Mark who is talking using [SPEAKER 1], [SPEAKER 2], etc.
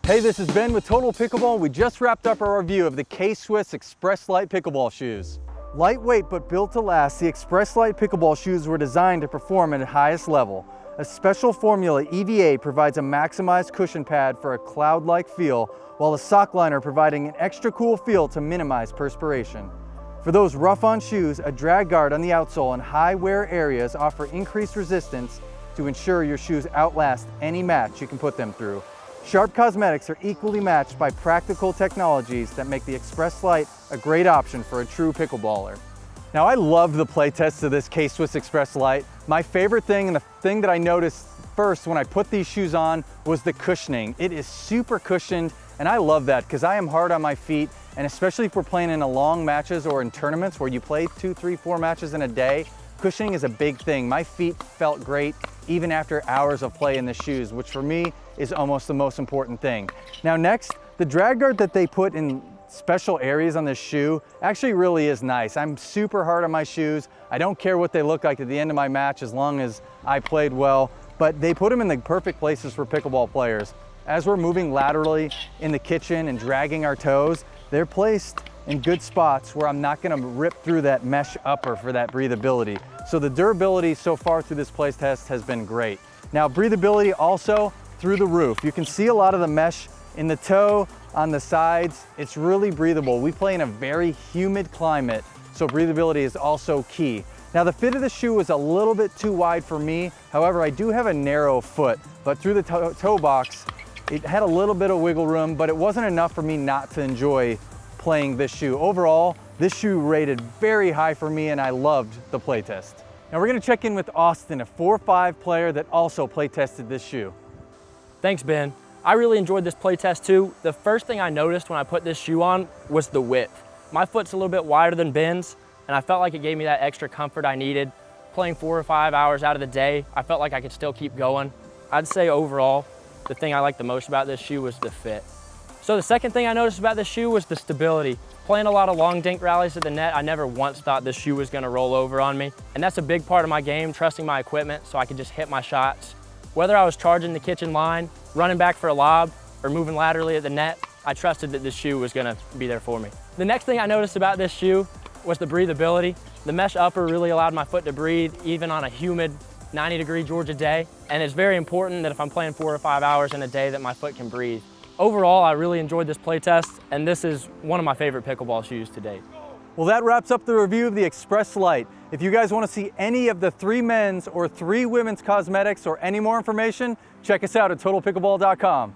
[SPEAKER 1] Hey, this is Ben with Total Pickleball. We just wrapped up our review of the K-Swiss Express Lite pickleball shoes. Lightweight but built to last, the Express Lite pickleball shoes were designed to perform at the highest level. A special formula, EVA, provides a maximized cushion pad for a cloud-like feel, while the sock liner providing an extra cool feel to minimize perspiration. For those rough-on shoes, a drag guard on the outsole and high wear areas offer increased resistance to ensure your shoes outlast any match you can put them through. Sharp cosmetics are equally matched by practical technologies that make the Express Lite a great option for a true pickleballer. Now, I love the playtest of this K-Swiss Express Lite. My favorite thing, and the thing that I noticed first when I put these shoes on, was the cushioning. It is super cushioned, and I love that because I am hard on my feet, and especially if we're playing in long matches or in tournaments where you play 2, 3, 4 matches in a day, cushioning is a big thing. My feet felt great even after hours of play in the shoes, which for me is almost the most important thing. Now next, the drag guard that they put in special areas on this shoe actually really is nice. I'm super hard on my shoes. I don't care what they look like at the end of my match as long as I played well, but they put them in the perfect places for pickleball players. As we're moving laterally in the kitchen and dragging our toes, they're placed in good spots where I'm not gonna rip through that mesh upper for that breathability. So the durability so far through this place test has been great. Now, breathability also through the roof. You can see a lot of the mesh in the toe, on the sides. It's really breathable. We play in a very humid climate, so breathability is also key. Now, the fit of the shoe was a little bit too wide for me. However, I do have a narrow foot, but through the toe box, it had a little bit of wiggle room, but it wasn't enough for me not to enjoy playing this shoe. Overall, this shoe rated very high for me, and I loved the playtest. Now we're gonna check in with Austin, a 4-5 player that also playtested this shoe.
[SPEAKER 2] Thanks, Ben. I really enjoyed this playtest too. The first thing I noticed when I put this shoe on was the width. My foot's a little bit wider than Ben's, and I felt like it gave me that extra comfort I needed. Playing 4 or 5 hours out of the day, I felt like I could still keep going. I'd say overall, the thing I liked the most about this shoe was the fit. So the second thing I noticed about this shoe was the stability. Playing a lot of long dink rallies at the net, I never once thought this shoe was gonna roll over on me. And that's a big part of my game, trusting my equipment so I could just hit my shots. Whether I was charging the kitchen line, running back for a lob, or moving laterally at the net, I trusted that this shoe was gonna be there for me. The next thing I noticed about this shoe was the breathability. The mesh upper really allowed my foot to breathe even on a humid 90-degree Georgia day. And it's very important that if I'm playing 4 or 5 hours in a day that my foot can breathe. Overall, I really enjoyed this playtest, and this is one of my favorite pickleball shoes to date.
[SPEAKER 1] Well, that wraps up the review of the Express Lite. If you guys want to see any of the 3 men's or 3 women's cosmetics or any more information, check us out at totalpickleball.com.